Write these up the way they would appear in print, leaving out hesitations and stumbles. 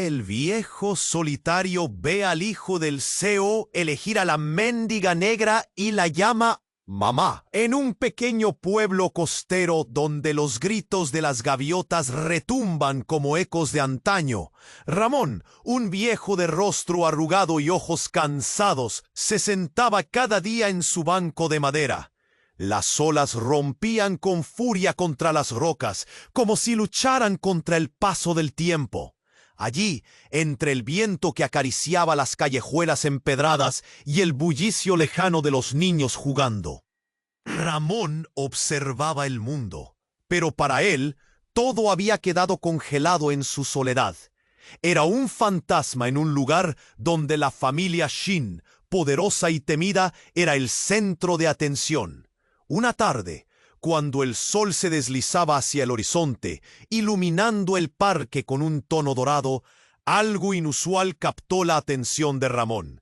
El viejo solitario ve al hijo del CEO elegir a la mendiga negra y la llama mamá. En un pequeño pueblo costero donde los gritos de las gaviotas retumban como ecos de antaño, Ramón, un viejo de rostro arrugado y ojos cansados, se sentaba cada día en su banco de madera. Las olas rompían con furia contra las rocas, como si lucharan contra el paso del tiempo. Allí, entre el viento que acariciaba las callejuelas empedradas y el bullicio lejano de los niños jugando, Ramón observaba el mundo, pero para él todo había quedado congelado en su soledad. Era un fantasma en un lugar donde la familia Shin, poderosa y temida, era el centro de atención. Una tarde, cuando el sol se deslizaba hacia el horizonte, iluminando el parque con un tono dorado, algo inusual captó la atención de Ramón.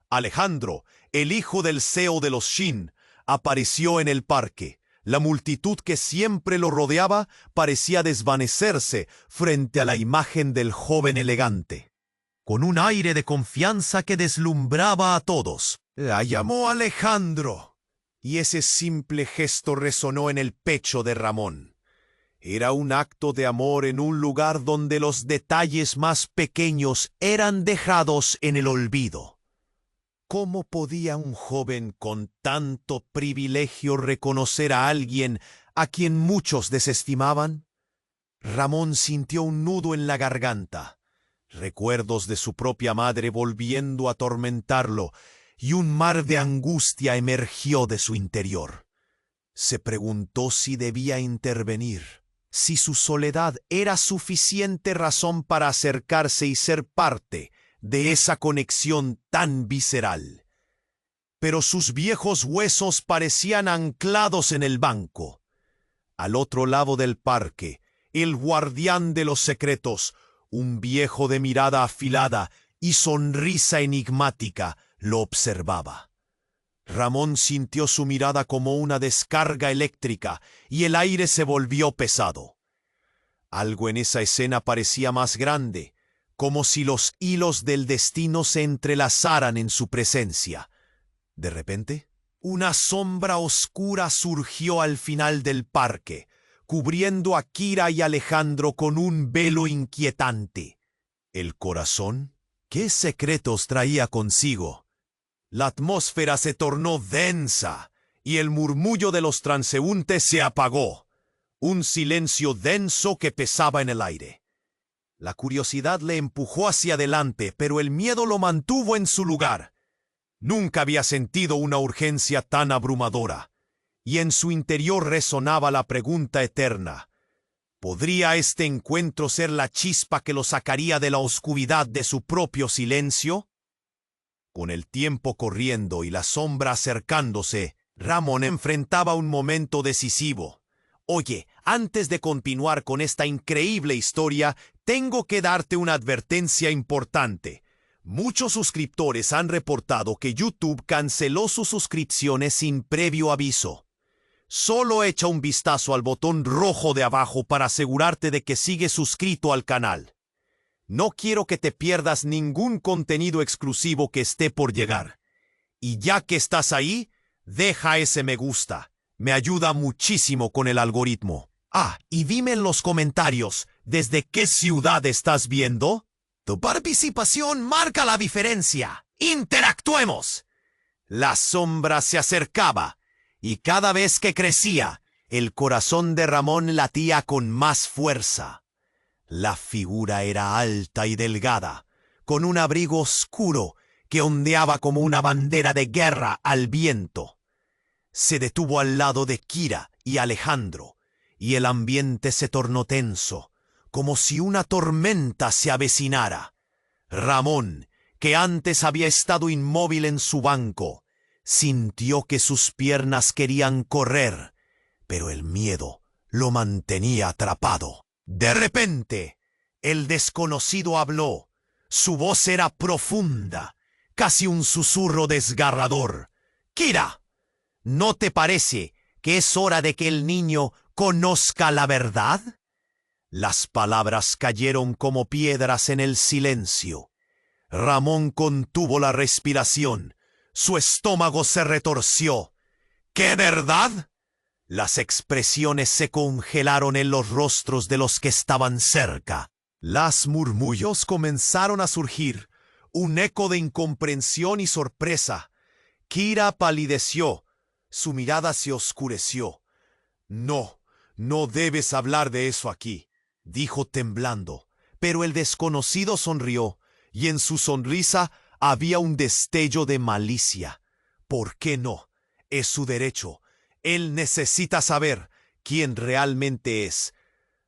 Alejandro, el hijo del CEO de los Shin, apareció en el parque. La multitud que siempre lo rodeaba parecía desvanecerse frente a la imagen del joven elegante. Con un aire de confianza que deslumbraba a todos, la llamó Alejandro. Y ese simple gesto resonó en el pecho de Ramón. Era un acto de amor en un lugar donde los detalles más pequeños eran dejados en el olvido. ¿Cómo podía un joven con tanto privilegio reconocer a alguien a quien muchos desestimaban? Ramón sintió un nudo en la garganta, recuerdos de su propia madre volviendo a atormentarlo, y un mar de angustia emergió de su interior. Se preguntó si debía intervenir, si su soledad era suficiente razón para acercarse y ser parte de esa conexión tan visceral. Pero sus viejos huesos parecían anclados en el banco. Al otro lado del parque, el guardián de los secretos, un viejo de mirada afilada y sonrisa enigmática, lo observaba. Ramón sintió su mirada como una descarga eléctrica y el aire se volvió pesado. Algo en esa escena parecía más grande, como si los hilos del destino se entrelazaran en su presencia. De repente, una sombra oscura surgió al final del parque, cubriendo a Kira y Alejandro con un velo inquietante. ¿El corazón? ¿Qué secretos traía consigo? La atmósfera se tornó densa y el murmullo de los transeúntes se apagó. Un silencio denso que pesaba en el aire. La curiosidad le empujó hacia adelante, pero el miedo lo mantuvo en su lugar. Nunca había sentido una urgencia tan abrumadora, y en su interior resonaba la pregunta eterna: ¿podría este encuentro ser la chispa que lo sacaría de la oscuridad de su propio silencio? Con el tiempo corriendo y la sombra acercándose, Ramón enfrentaba un momento decisivo. Oye, antes de continuar con esta increíble historia, tengo que darte una advertencia importante. Muchos suscriptores han reportado que YouTube canceló sus suscripciones sin previo aviso. Solo echa un vistazo al botón rojo de abajo para asegurarte de que sigues suscrito al canal. No quiero que te pierdas ningún contenido exclusivo que esté por llegar. Y ya que estás ahí, deja ese me gusta. Me ayuda muchísimo con el algoritmo. Y dime en los comentarios, ¿desde qué ciudad estás viendo? Tu participación marca la diferencia. ¡Interactuemos! La sombra se acercaba, y cada vez que crecía, el corazón de Ramón latía con más fuerza. La figura era alta y delgada, con un abrigo oscuro que ondeaba como una bandera de guerra al viento. Se detuvo al lado de Kira y Alejandro, y el ambiente se tornó tenso, como si una tormenta se avecinara. Ramón, que antes había estado inmóvil en su banco, sintió que sus piernas querían correr, pero el miedo lo mantenía atrapado. De repente, el desconocido habló. Su voz era profunda, casi un susurro desgarrador. «Kira, ¿no te parece que es hora de que el niño conozca la verdad?» Las palabras cayeron como piedras en el silencio. Ramón contuvo la respiración. Su estómago se retorció. ¿Qué verdad? Las expresiones se congelaron en los rostros de los que estaban cerca. Las murmullos comenzaron a surgir, un eco de incomprensión y sorpresa. Kira palideció. Su mirada se oscureció. No, no debes hablar de eso aquí, dijo temblando. Pero el desconocido sonrió, y en su sonrisa había un destello de malicia. ¿Por qué no? Es su derecho. Él necesita saber quién realmente es.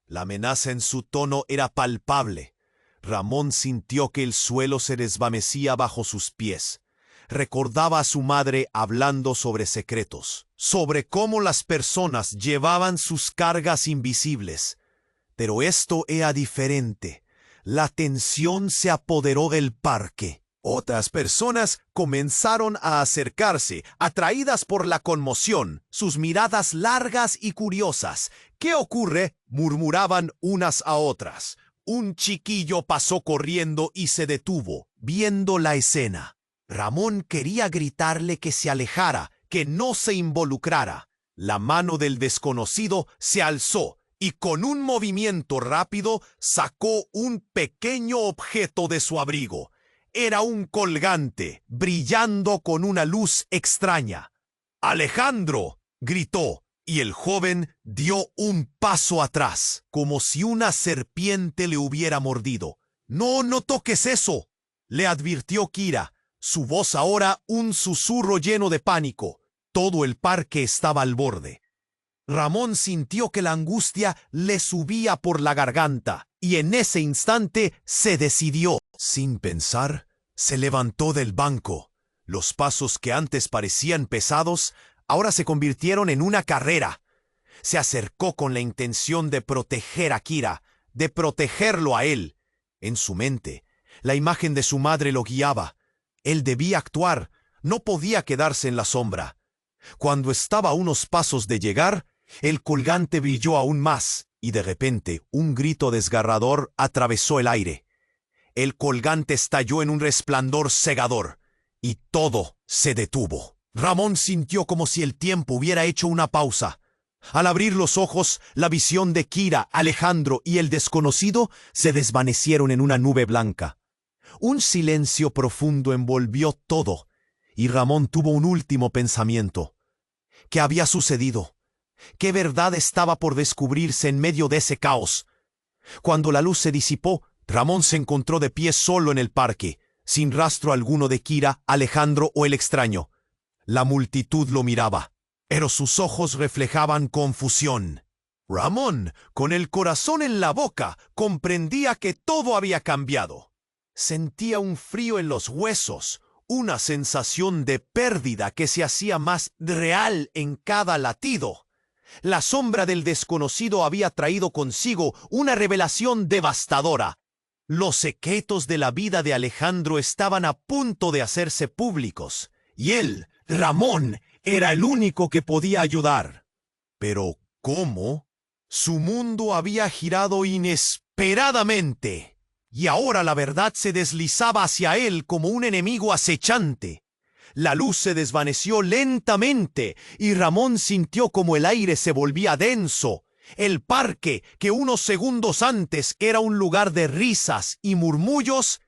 La amenaza en su tono era palpable. Ramón sintió que el suelo se desvanecía bajo sus pies. Recordaba a su madre hablando sobre secretos, sobre cómo las personas llevaban sus cargas invisibles. Pero esto era diferente. La tensión se apoderó del parque. Otras personas comenzaron a acercarse, atraídas por la conmoción, sus miradas largas y curiosas. ¿Qué ocurre?, murmuraban unas a otras. Un chiquillo pasó corriendo y se detuvo, viendo la escena. Ramón quería gritarle que se alejara, que no se involucrara. La mano del desconocido se alzó y con un movimiento rápido sacó un pequeño objeto de su abrigo. Era un colgante, brillando con una luz extraña. ¡Alejandro!, gritó, y el joven dio un paso atrás, como si una serpiente le hubiera mordido. «No, no toques eso», le advirtió Kira, su voz ahora un susurro lleno de pánico. Todo el parque estaba al borde. Ramón sintió que la angustia le subía por la garganta, y en ese instante se decidió. Sin pensar, se levantó del banco. Los pasos que antes parecían pesados, ahora se convirtieron en una carrera. Se acercó con la intención de proteger a Kira, de protegerlo a él. En su mente, la imagen de su madre lo guiaba. Él debía actuar, no podía quedarse en la sombra. Cuando estaba a unos pasos de llegar, el colgante brilló aún más, y de repente un grito desgarrador atravesó el aire. El colgante estalló en un resplandor cegador, y todo se detuvo. Ramón sintió como si el tiempo hubiera hecho una pausa. Al abrir los ojos, la visión de Kira, Alejandro y el desconocido se desvanecieron en una nube blanca. Un silencio profundo envolvió todo, y Ramón tuvo un último pensamiento. ¿Qué había sucedido? ¿Qué verdad estaba por descubrirse en medio de ese caos? Cuando la luz se disipó, Ramón se encontró de pie solo en el parque, sin rastro alguno de Kira, Alejandro o el extraño. La multitud lo miraba, pero sus ojos reflejaban confusión. Ramón, con el corazón en la boca, comprendía que todo había cambiado. Sentía un frío en los huesos, una sensación de pérdida que se hacía más real en cada latido. La sombra del desconocido había traído consigo una revelación devastadora. Los secretos de la vida de Alejandro estaban a punto de hacerse públicos, y él, Ramón, era el único que podía ayudar. Pero, ¿cómo? Su mundo había girado inesperadamente, y ahora la verdad se deslizaba hacia él como un enemigo acechante. La luz se desvaneció lentamente, y Ramón sintió como el aire se volvía denso. El parque, que unos segundos antes era un lugar de risas y murmullos,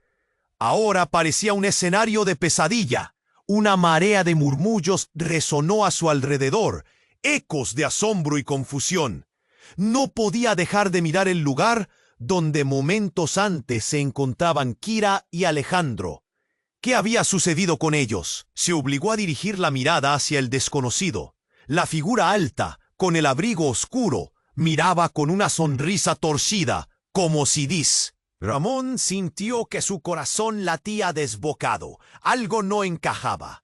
ahora parecía un escenario de pesadilla. Una marea de murmullos resonó a su alrededor, ecos de asombro y confusión. No podía dejar de mirar el lugar donde momentos antes se encontraban Kira y Alejandro. ¿Qué había sucedido con ellos? Se obligó a dirigir la mirada hacia el desconocido. La figura alta, con el abrigo oscuro, miraba con una sonrisa torcida, como si dice. Ramón sintió que su corazón latía desbocado. Algo no encajaba.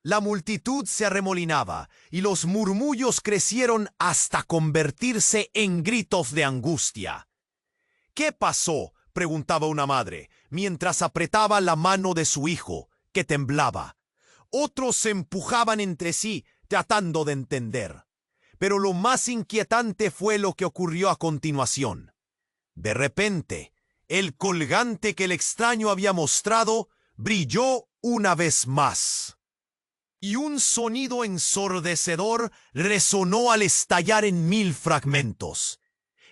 La multitud se arremolinaba, y los murmullos crecieron hasta convertirse en gritos de angustia. «¿Qué pasó?», preguntaba una madre, mientras apretaba la mano de su hijo, que temblaba. Otros se empujaban entre sí, tratando de entender. Pero lo más inquietante fue lo que ocurrió a continuación. De repente, el colgante que el extraño había mostrado brilló una vez más. Y un sonido ensordecedor resonó al estallar en 1000 fragmentos.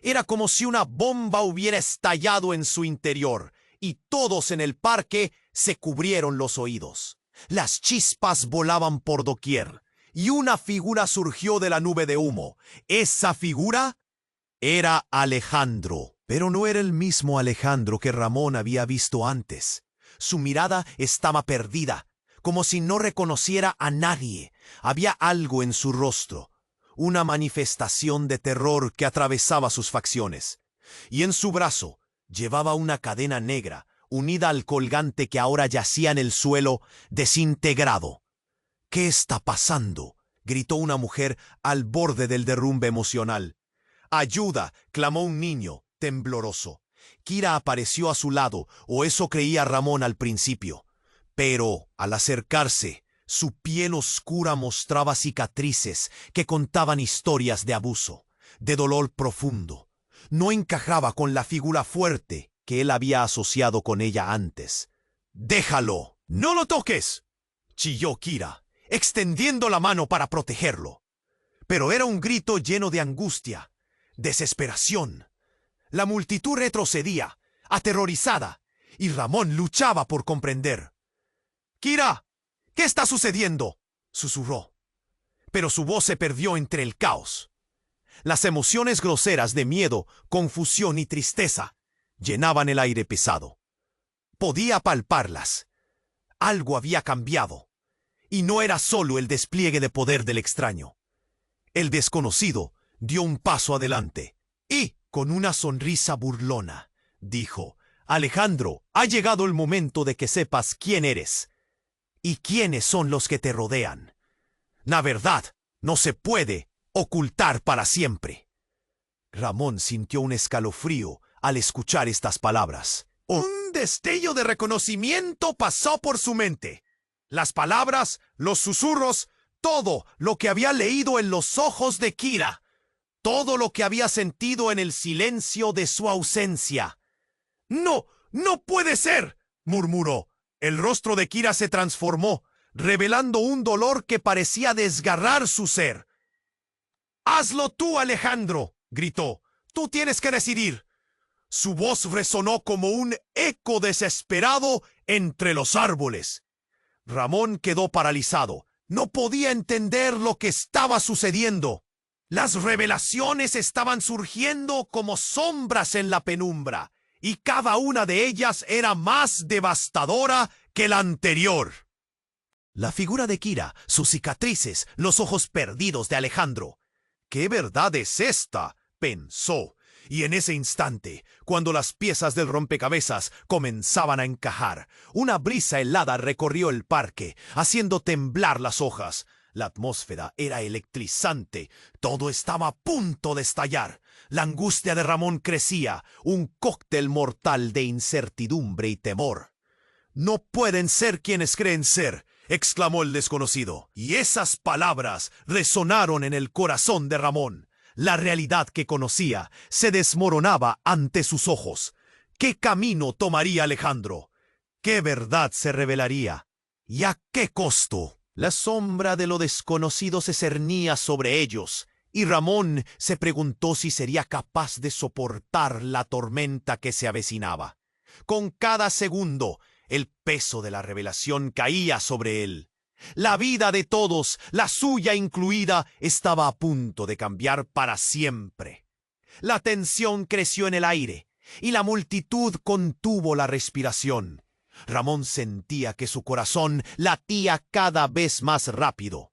Era como si una bomba hubiera estallado en su interior, y todos en el parque se cubrieron los oídos. Las chispas volaban por doquier, y una figura surgió de la nube de humo. Esa figura era Alejandro, pero no era el mismo Alejandro que Ramón había visto antes. Su mirada estaba perdida, como si no reconociera a nadie. Había algo en su rostro, una manifestación de terror que atravesaba sus facciones. Y en su brazo llevaba una cadena negra, unida al colgante que ahora yacía en el suelo, desintegrado. «¿Qué está pasando?», gritó una mujer al borde del derrumbe emocional. «¡Ayuda!», clamó un niño, tembloroso. Kira apareció a su lado, o eso creía Ramón al principio. Pero, al acercarse, su piel oscura mostraba cicatrices que contaban historias de abuso, de dolor profundo. No encajaba con la figura fuerte que él había asociado con ella antes. «¡Déjalo! ¡No lo toques!», chilló Kira, extendiendo la mano para protegerlo. Pero era un grito lleno de angustia, desesperación. La multitud retrocedía, aterrorizada, y Ramón luchaba por comprender. «¡Kira! ¿Qué está sucediendo?», susurró. Pero su voz se perdió entre el caos. Las emociones groseras de miedo, confusión y tristeza llenaban el aire pesado. Podía palparlas. Algo había cambiado, y no era solo el despliegue de poder del extraño. El desconocido dio un paso adelante y, con una sonrisa burlona, dijo: «Alejandro, ha llegado el momento de que sepas quién eres y quiénes son los que te rodean. La verdad no se puede ocultar para siempre». Ramón sintió un escalofrío al escuchar estas palabras. Un destello de reconocimiento pasó por su mente. Las palabras, los susurros, todo lo que había leído en los ojos de Kira, todo lo que había sentido en el silencio de su ausencia. «¡No! ¡No puede ser!», murmuró. El rostro de Kira se transformó, revelando un dolor que parecía desgarrar su ser. «¡Hazlo tú, Alejandro!», gritó. «Tú tienes que decidir». Su voz resonó como un eco desesperado entre los árboles. Ramón quedó paralizado. No podía entender lo que estaba sucediendo. Las revelaciones estaban surgiendo como sombras en la penumbra, y cada una de ellas era más devastadora que la anterior. La figura de Kira, sus cicatrices, los ojos perdidos de Alejandro. «¿Qué verdad es esta?», pensó. Y en ese instante, cuando las piezas del rompecabezas comenzaban a encajar, una brisa helada recorrió el parque, haciendo temblar las hojas. La atmósfera era electrizante. Todo estaba a punto de estallar. La angustia de Ramón crecía, un cóctel mortal de incertidumbre y temor. «No pueden ser quienes creen ser», exclamó el desconocido. Y esas palabras resonaron en el corazón de Ramón. La realidad que conocía se desmoronaba ante sus ojos. ¿Qué camino tomaría Alejandro? ¿Qué verdad se revelaría? ¿Y a qué costo? La sombra de lo desconocido se cernía sobre ellos, y Ramón se preguntó si sería capaz de soportar la tormenta que se avecinaba. Con cada segundo, el peso de la revelación caía sobre él. La vida de todos, la suya incluida, estaba a punto de cambiar para siempre. La tensión creció en el aire, y la multitud contuvo la respiración. Ramón sentía que su corazón latía cada vez más rápido.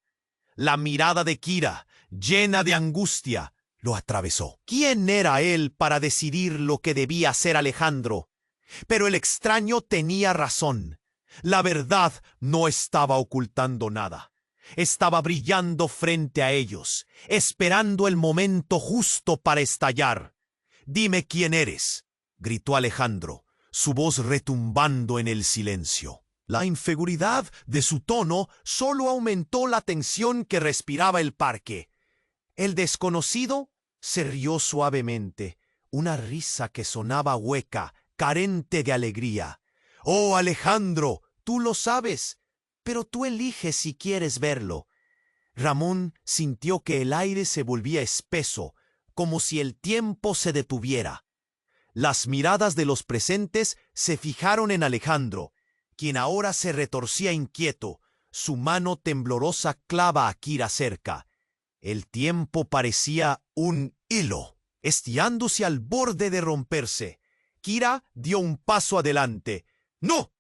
La mirada de Kira, llena de angustia, lo atravesó. ¿Quién era él para decidir lo que debía hacer Alejandro? Pero el extraño tenía razón. La verdad no estaba ocultando nada. Estaba brillando frente a ellos, esperando el momento justo para estallar. «Dime quién eres», gritó Alejandro, su voz retumbando en el silencio. La inseguridad de su tono solo aumentó la tensión que respiraba el parque. El desconocido se rió suavemente, una risa que sonaba hueca, carente de alegría. «Oh, Alejandro, tú lo sabes, pero tú eliges si quieres verlo». Ramón sintió que el aire se volvía espeso, como si el tiempo se detuviera. Las miradas de los presentes se fijaron en Alejandro, quien ahora se retorcía inquieto, su mano temblorosa clava a Kira cerca. El tiempo parecía un hilo, estirándose al borde de romperse. Kira dio un paso adelante. «¡No!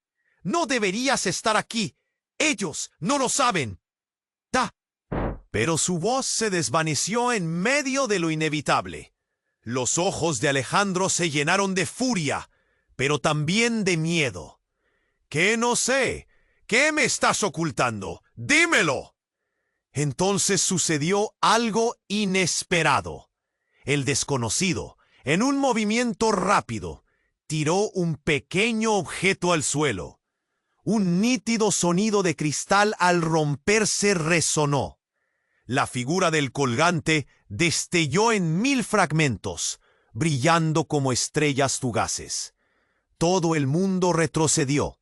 ¡No deberías estar aquí! ¡Ellos no lo saben!» ¡Ta! Pero su voz se desvaneció en medio de lo inevitable. Los ojos de Alejandro se llenaron de furia, pero también de miedo. «¿Qué no sé? ¿Qué me estás ocultando? ¡Dímelo!» Entonces sucedió algo inesperado. El desconocido, en un movimiento rápido, tiró un pequeño objeto al suelo. Un nítido sonido de cristal al romperse resonó. La figura del colgante destelló en 1000 fragmentos, brillando como estrellas fugaces. Todo el mundo retrocedió,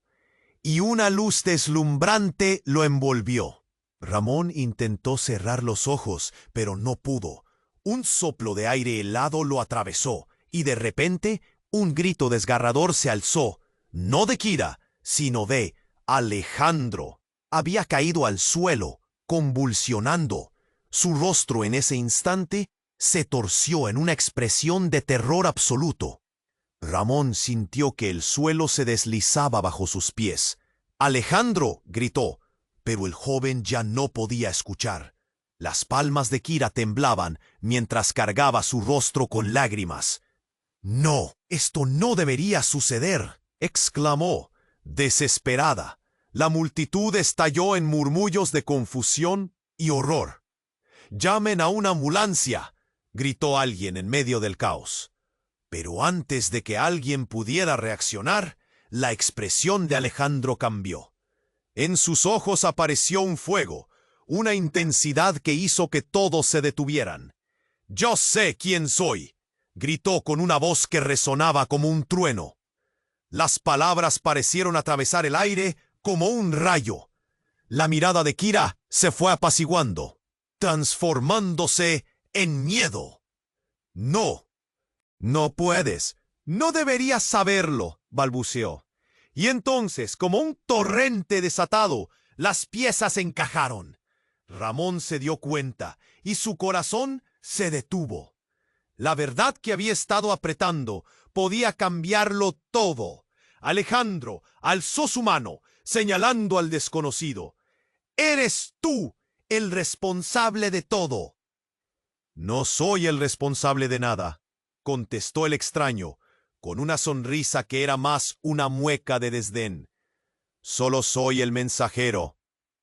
y una luz deslumbrante lo envolvió. Ramón intentó cerrar los ojos, pero no pudo. Un soplo de aire helado lo atravesó, y de repente un grito desgarrador se alzó, no de Kira, sino de Alejandro. Había caído al suelo, convulsionando. Su rostro en ese instante se torció en una expresión de terror absoluto. Ramón sintió que el suelo se deslizaba bajo sus pies. «¡Alejandro!», gritó, pero el joven ya no podía escuchar. Las palmas de Kira temblaban mientras cargaba su rostro con lágrimas. «¡No! ¡Esto no debería suceder!», exclamó, desesperada. La multitud estalló en murmullos de confusión y horror. «¡Llamen a una ambulancia!», gritó alguien en medio del caos. Pero antes de que alguien pudiera reaccionar, la expresión de Alejandro cambió. En sus ojos apareció un fuego, una intensidad que hizo que todos se detuvieran. «¡Yo sé quién soy!», gritó con una voz que resonaba como un trueno. Las palabras parecieron atravesar el aire como un rayo. La mirada de Kira se fue apaciguando, transformándose en miedo. «No, no puedes, no deberías saberlo», balbuceó. Y entonces, como un torrente desatado, las piezas encajaron. Ramón se dio cuenta y su corazón se detuvo. La verdad que había estado apretando podía cambiarlo todo. Alejandro alzó su mano, señalando al desconocido. «Eres tú el responsable de todo». «No soy el responsable de nada», contestó el extraño, con una sonrisa que era más una mueca de desdén. «Solo soy el mensajero».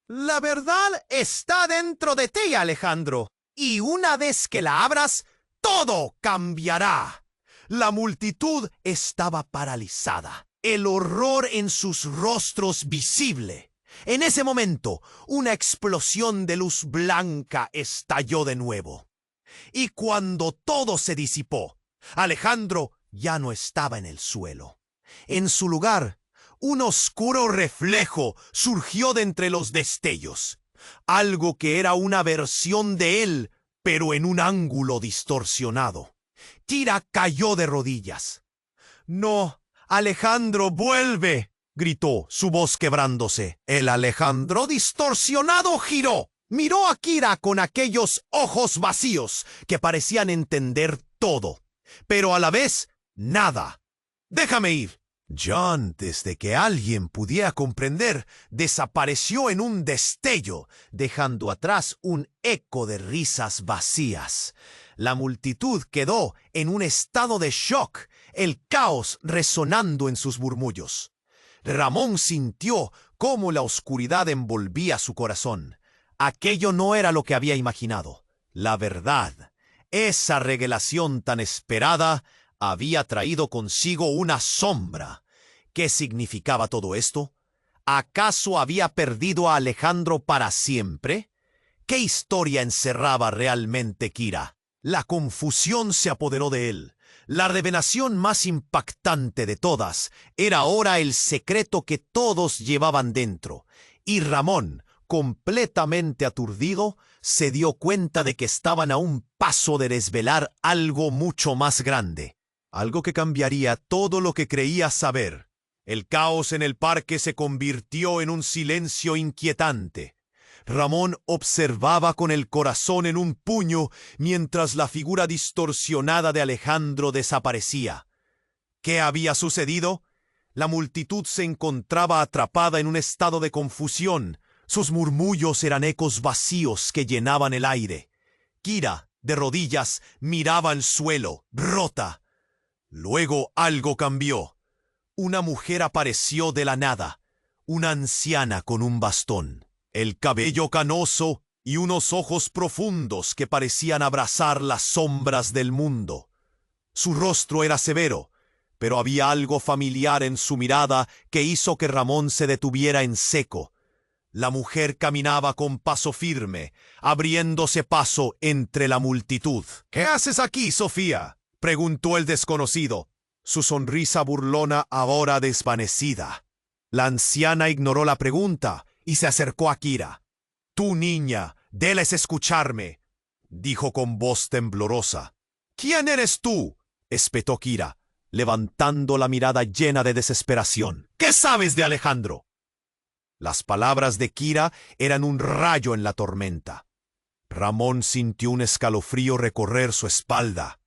«La verdad está dentro de ti, Alejandro, y una vez que la abras, todo cambiará». La multitud estaba paralizada, el horror en sus rostros visible. En ese momento, una explosión de luz blanca estalló de nuevo. Y cuando todo se disipó, Alejandro ya no estaba en el suelo. En su lugar, un oscuro reflejo surgió de entre los destellos. Algo que era una versión de él, pero en un ángulo distorsionado. Kira cayó de rodillas. «¡No! ¡Alejandro, vuelve!», gritó, su voz quebrándose. El Alejandro distorsionado giró. Miró a Kira con aquellos ojos vacíos que parecían entender todo, pero a la vez nada. «Déjame ir». Ya antes de que alguien pudiera comprender, desapareció en un destello, dejando atrás un eco de risas vacías. La multitud quedó en un estado de shock, el caos resonando en sus murmullos. Ramón sintió cómo la oscuridad envolvía su corazón. Aquello no era lo que había imaginado. La verdad, esa revelación tan esperada, había traído consigo una sombra. ¿Qué significaba todo esto? ¿Acaso había perdido a Alejandro para siempre? ¿Qué historia encerraba realmente Kira? La confusión se apoderó de él. La revelación más impactante de todas era ahora el secreto que todos llevaban dentro, y Ramón, completamente aturdido, se dio cuenta de que estaban a un paso de desvelar algo mucho más grande, algo que cambiaría todo lo que creía saber. El caos en el parque se convirtió en un silencio inquietante. Ramón observaba con el corazón en un puño mientras la figura distorsionada de Alejandro desaparecía. ¿Qué había sucedido? La multitud se encontraba atrapada en un estado de confusión. Sus murmullos eran ecos vacíos que llenaban el aire. Kira, de rodillas, miraba al suelo, rota. Luego algo cambió. Una mujer apareció de la nada, una anciana con un bastón, el cabello canoso y unos ojos profundos que parecían abrazar las sombras del mundo. Su rostro era severo, pero había algo familiar en su mirada que hizo que Ramón se detuviera en seco. La mujer caminaba con paso firme, abriéndose paso entre la multitud. «¿Qué haces aquí, Sofía?», preguntó el desconocido, su sonrisa burlona ahora desvanecida. La anciana ignoró la pregunta y se acercó a Kira. «Tú, niña, déles escucharme», dijo con voz temblorosa. «¿Quién eres tú?», espetó Kira, levantando la mirada llena de desesperación. «¿Qué sabes de Alejandro?». Las palabras de Kira eran un rayo en la tormenta. Ramón sintió un escalofrío recorrer su espalda.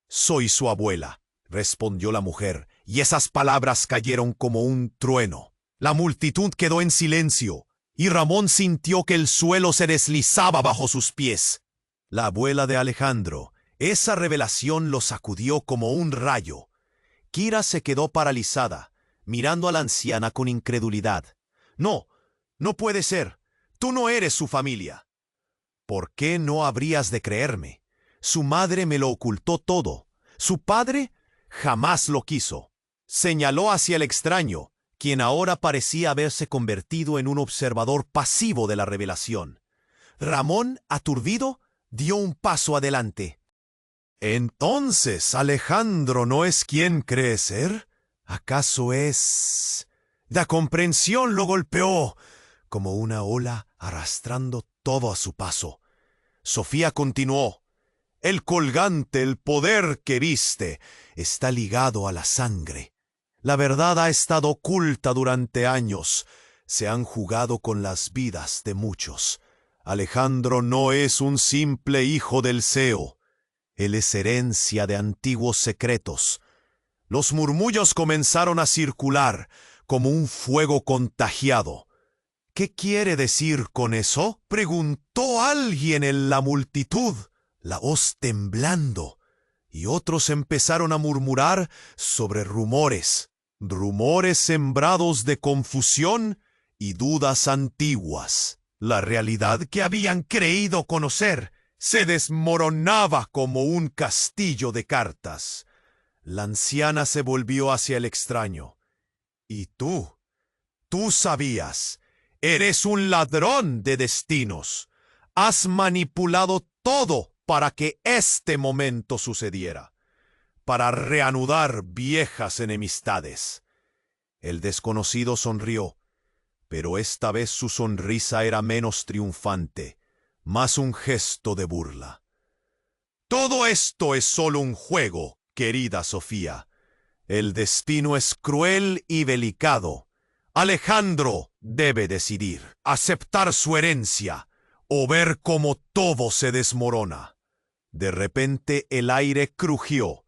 «Soy su abuela», respondió la mujer, y esas palabras cayeron como un trueno. La multitud quedó en silencio, y Ramón sintió que el suelo se deslizaba bajo sus pies. La abuela de Alejandro. Esa revelación lo sacudió como un rayo. Kira se quedó paralizada, mirando a la anciana con incredulidad. «No, no puede ser. Tú no eres su familia». «¿Por qué no habrías de creerme? Su madre me lo ocultó todo. Su padre jamás lo quiso». Señaló hacia el extraño, quien ahora parecía haberse convertido en un observador pasivo de la revelación. Ramón, aturdido, dio un paso adelante. «Entonces, Alejandro no es quien cree ser. ¿Acaso es...?» La comprensión lo golpeó como una ola, arrastrando todo a su paso. Sofía continuó. «El colgante, el poder que viste, está ligado a la sangre. La verdad ha estado oculta durante años. Se han jugado con las vidas de muchos. Alejandro no es un simple hijo del Seo. Él es herencia de antiguos secretos». Los murmullos comenzaron a circular como un fuego contagiado. «¿Qué quiere decir con eso?», preguntó alguien en la multitud, la voz temblando, y otros empezaron a murmurar sobre rumores sembrados de confusión y dudas antiguas. La realidad que habían creído conocer se desmoronaba como un castillo de cartas. La anciana se volvió hacia el extraño. «¿Y tú? Tú sabías. Eres un ladrón de destinos. Has manipulado todo para que este momento sucediera, para reanudar viejas enemistades». El desconocido sonrió, pero esta vez su sonrisa era menos triunfante, más un gesto de burla. «Todo esto es solo un juego, querida Sofía. El destino es cruel y delicado. Alejandro debe decidir, aceptar su herencia o ver cómo todo se desmorona». De repente el aire crujió.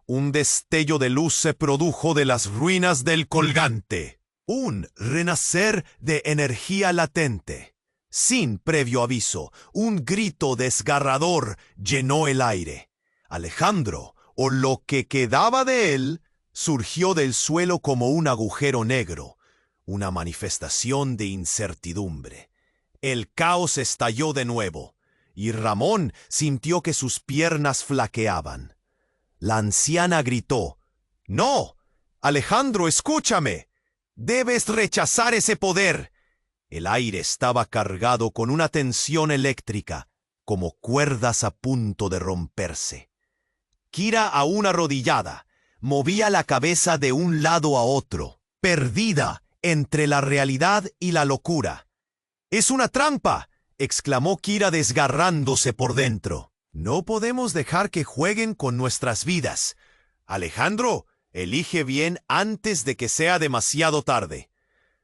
Un destello de luz se produjo de las ruinas del colgante. Un renacer de energía latente. Sin previo aviso, un grito desgarrador llenó el aire. Alejandro, o lo que quedaba de él, surgió del suelo como un agujero negro, una manifestación de incertidumbre. El caos estalló de nuevo, y Ramón sintió que sus piernas flaqueaban. La anciana gritó: «¡No! Alejandro, escúchame. Debes rechazar ese poder». El aire estaba cargado con una tensión eléctrica, como cuerdas a punto de romperse. Kira, aún arrodillada, movía la cabeza de un lado a otro, perdida entre la realidad y la locura. «¡Es una trampa!», exclamó Kira desgarrándose por dentro. «No podemos dejar que jueguen con nuestras vidas. Alejandro, elige bien antes de que sea demasiado tarde».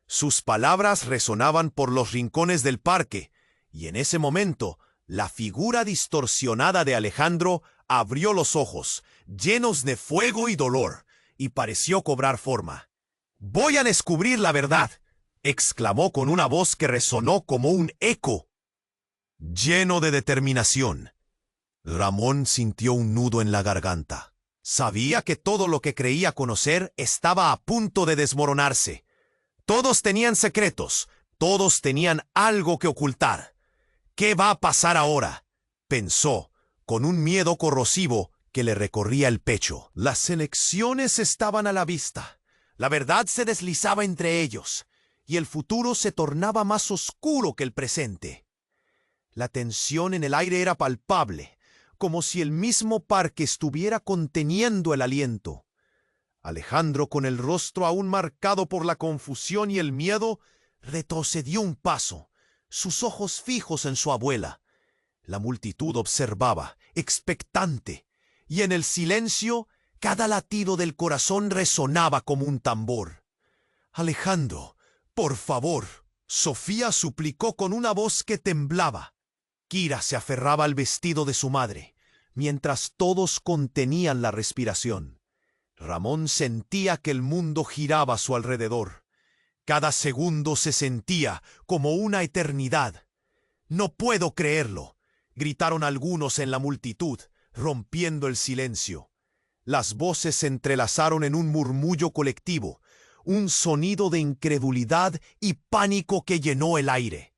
Sus palabras resonaban por los rincones del parque, y en ese momento, la figura distorsionada de Alejandro abrió los ojos, llenos de fuego y dolor, y pareció cobrar forma. «Voy a descubrir la verdad», exclamó con una voz que resonó como un eco. Lleno de determinación, Ramón sintió un nudo en la garganta. Sabía que todo lo que creía conocer estaba a punto de desmoronarse. Todos tenían secretos, todos tenían algo que ocultar. «¿Qué va a pasar ahora?», pensó, con un miedo corrosivo que le recorría el pecho. Las elecciones estaban a la vista. La verdad se deslizaba entre ellos, y el futuro se tornaba más oscuro que el presente. La tensión en el aire era palpable, como si el mismo parque estuviera conteniendo el aliento. Alejandro, con el rostro aún marcado por la confusión y el miedo, retrocedió un paso, sus ojos fijos en su abuela. La multitud observaba, expectante, y en el silencio, cada latido del corazón resonaba como un tambor. «Alejandro, por favor», Sofía suplicó con una voz que temblaba. Kira se aferraba al vestido de su madre, mientras todos contenían la respiración. Ramón sentía que el mundo giraba a su alrededor. Cada segundo se sentía como una eternidad. «No puedo creerlo», gritaron algunos en la multitud, rompiendo el silencio. Las voces se entrelazaron en un murmullo colectivo, un sonido de incredulidad y pánico que llenó el aire.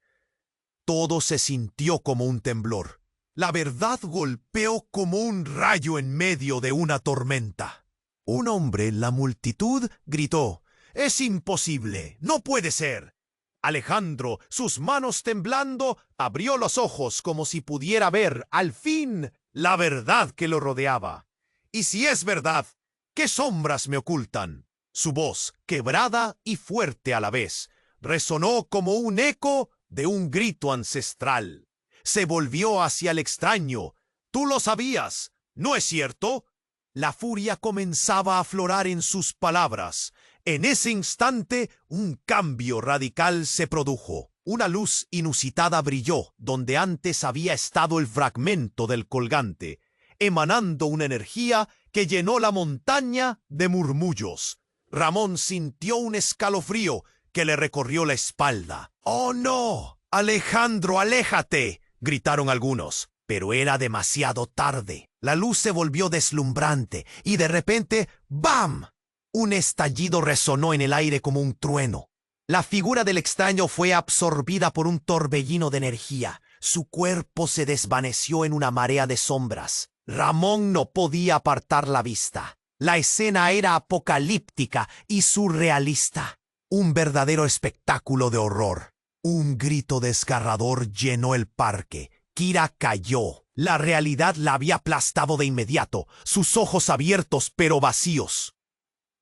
Todo se sintió como un temblor. La verdad golpeó como un rayo en medio de una tormenta. Un hombre en la multitud gritó: «¡Es imposible! ¡No puede ser!». Alejandro, sus manos temblando, abrió los ojos como si pudiera ver, al fin, la verdad que lo rodeaba. «Y si es verdad, ¿qué sombras me ocultan?». Su voz, quebrada y fuerte a la vez, resonó como un eco de un grito ancestral. Se volvió hacia el extraño. «Tú lo sabías, ¿no es cierto?». La furia comenzaba a aflorar en sus palabras. En ese instante, un cambio radical se produjo. Una luz inusitada brilló donde antes había estado el fragmento del colgante, emanando una energía que llenó la montaña de murmullos. Ramón sintió un escalofrío que le recorrió la espalda. «¡Oh, no! Alejandro, aléjate», gritaron algunos. Pero era demasiado tarde. La luz se volvió deslumbrante y de repente, ¡bam!, un estallido resonó en el aire como un trueno. La figura del extraño fue absorbida por un torbellino de energía. Su cuerpo se desvaneció en una marea de sombras. Ramón no podía apartar la vista. La escena era apocalíptica y surrealista. Un verdadero espectáculo de horror. Un grito desgarrador llenó el parque. Kira cayó. La realidad la había aplastado de inmediato, sus ojos abiertos pero vacíos.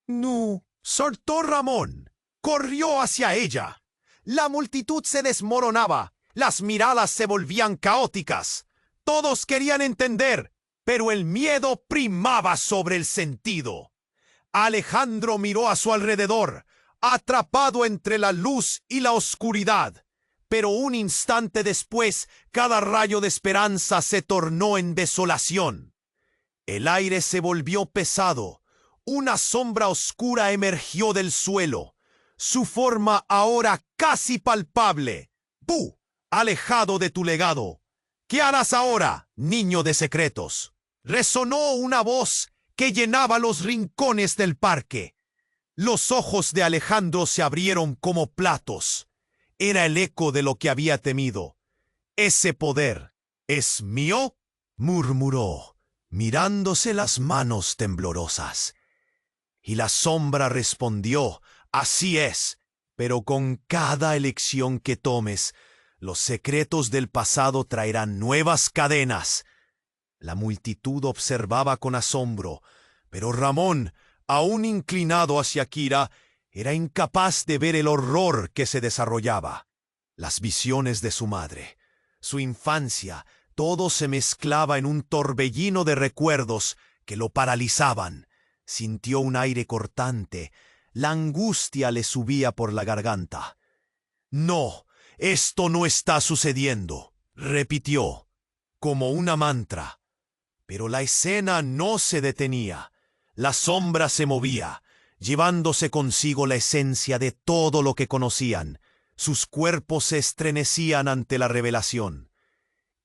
«No», soltó Ramón. Corrió hacia ella. La multitud se desmoronaba. Las miradas se volvían caóticas. Todos querían entender, pero el miedo primaba sobre el sentido. Alejandro miró a su alrededor, atrapado entre la luz y la oscuridad. Pero un instante después, cada rayo de esperanza se tornó en desolación. El aire se volvió pesado. Una sombra oscura emergió del suelo, su forma ahora casi palpable. «¡Bú! Alejado de tu legado. ¿Qué harás ahora, niño de secretos?». Resonó una voz que llenaba los rincones del parque. Los ojos de Alejandro se abrieron como platos. Era el eco de lo que había temido. «¿Ese poder es mío?», murmuró, mirándose las manos temblorosas. Y la sombra respondió: «Así es, pero con cada elección que tomes, los secretos del pasado traerán nuevas cadenas. La multitud observaba con asombro, pero Ramón, aún inclinado hacia Kira, era incapaz de ver el horror que se desarrollaba. Las visiones de su madre, su infancia, todo se mezclaba en un torbellino de recuerdos que lo paralizaban. Sintió un aire cortante. La angustia le subía por la garganta. «No, esto no está sucediendo», repitió, como una mantra. Pero la escena no se detenía. La sombra se movía, llevándose consigo la esencia de todo lo que conocían. Sus cuerpos se estremecían ante la revelación.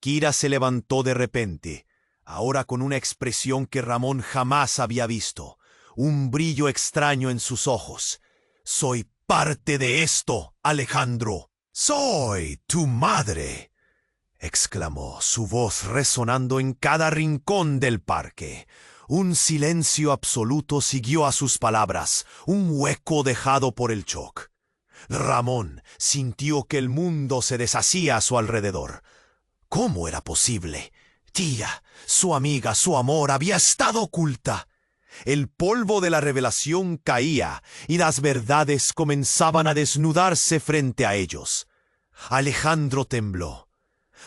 Kira se levantó de repente, ahora con una expresión que Ramón jamás había visto, un brillo extraño en sus ojos. «Soy parte de esto, Alejandro». «Soy tu madre», exclamó, su voz resonando en cada rincón del parque. Un silencio absoluto siguió a sus palabras, un hueco dejado por el shock. Ramón sintió que el mundo se deshacía a su alrededor. ¿Cómo era posible? Tía, su amiga, su amor había estado oculta. El polvo de la revelación caía y las verdades comenzaban a desnudarse frente a ellos. Alejandro tembló.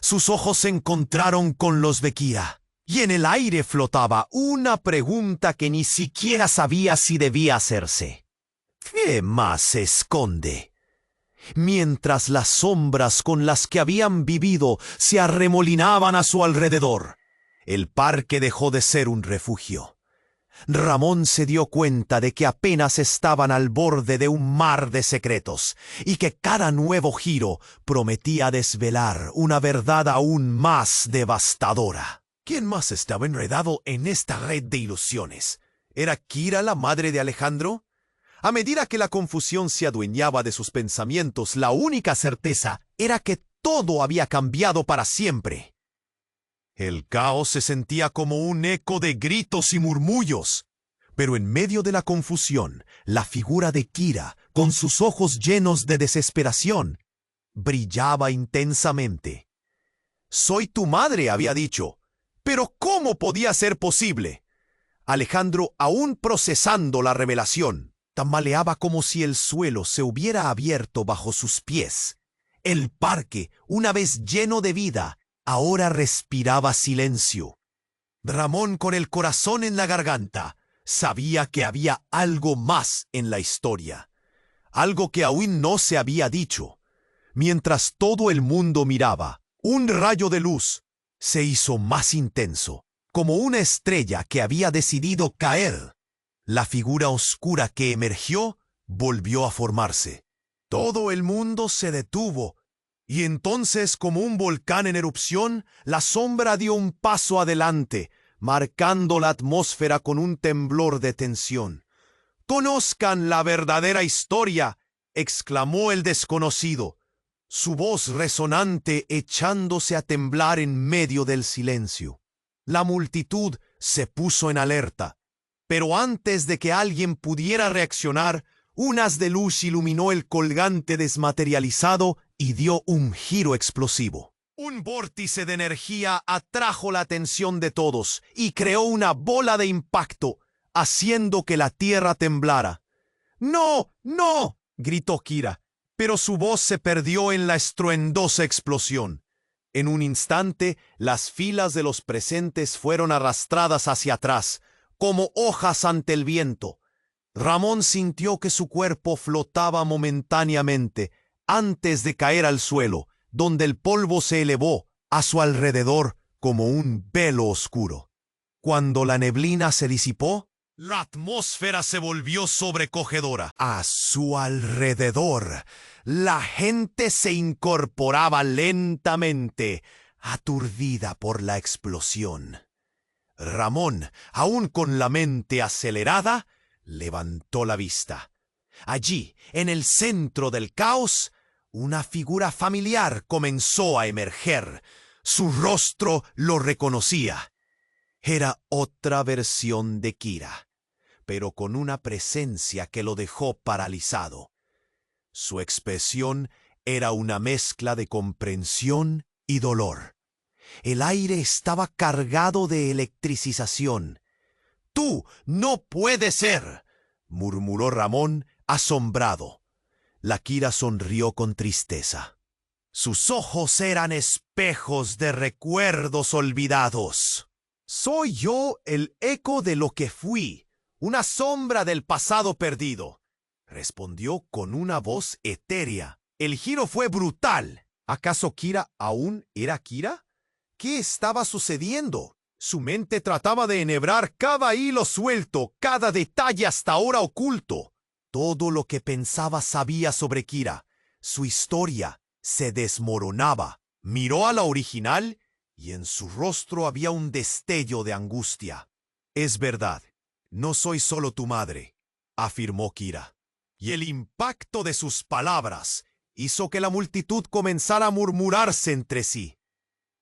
Sus ojos se encontraron con los de Kira, y en el aire flotaba una pregunta que ni siquiera sabía si debía hacerse. ¿Qué más se esconde? Mientras las sombras con las que habían vivido se arremolinaban a su alrededor, el parque dejó de ser un refugio. Ramón se dio cuenta de que apenas estaban al borde de un mar de secretos y que cada nuevo giro prometía desvelar una verdad aún más devastadora. ¿Quién más estaba enredado en esta red de ilusiones? ¿Era Kira la madre de Alejandro? A medida que la confusión se adueñaba de sus pensamientos, la única certeza era que todo había cambiado para siempre. El caos se sentía como un eco de gritos y murmullos. Pero en medio de la confusión, la figura de Kira, con sus ojos llenos de desesperación, brillaba intensamente. «Soy tu madre», había dicho. «¿Pero cómo podía ser posible?» Alejandro, aún procesando la revelación, tambaleaba como si el suelo se hubiera abierto bajo sus pies. El parque, una vez lleno de vida, ahora respiraba silencio. Ramón, con el corazón en la garganta, sabía que había algo más en la historia, algo que aún no se había dicho. Mientras todo el mundo miraba, un rayo de luz se hizo más intenso, como una estrella que había decidido caer. La figura oscura que emergió volvió a formarse. Todo el mundo se detuvo. Y entonces, como un volcán en erupción, la sombra dio un paso adelante, marcando la atmósfera con un temblor de tensión. «¡Conozcan la verdadera historia!», exclamó el desconocido, su voz resonante echándose a temblar en medio del silencio. La multitud se puso en alerta, pero antes de que alguien pudiera reaccionar, un haz de luz iluminó el colgante desmaterializado y dio un giro explosivo. Un vórtice de energía atrajo la atención de todos y creó una bola de impacto, haciendo que la tierra temblara. «¡No! ¡No!», gritó Kira, pero su voz se perdió en la estruendosa explosión. En un instante, las filas de los presentes fueron arrastradas hacia atrás, como hojas ante el viento. Ramón sintió que su cuerpo flotaba momentáneamente antes de caer al suelo, donde el polvo se elevó a su alrededor como un velo oscuro. Cuando la neblina se disipó, la atmósfera se volvió sobrecogedora. A su alrededor, la gente se incorporaba lentamente, aturdida por la explosión. Ramón, aún con la mente acelerada, levantó la vista. Allí, en el centro del caos, una figura familiar comenzó a emerger. Su rostro lo reconocía. Era otra versión de Kira, pero con una presencia que lo dejó paralizado. Su expresión era una mezcla de comprensión y dolor. El aire estaba cargado de electricización. «¡Tú no puedes ser!», murmuró Ramón, asombrado. La Kira sonrió con tristeza. Sus ojos eran espejos de recuerdos olvidados. «Soy yo el eco de lo que fui, una sombra del pasado perdido», respondió con una voz etérea. El giro fue brutal. ¿Acaso Kira aún era Kira? ¿Qué estaba sucediendo? Su mente trataba de enhebrar cada hilo suelto, cada detalle hasta ahora oculto. Todo lo que pensaba sabía sobre Kira. Su historia se desmoronaba. Miró a la original y en su rostro había un destello de angustia. «Es verdad, no soy solo tu madre», afirmó Kira. Y el impacto de sus palabras hizo que la multitud comenzara a murmurarse entre sí.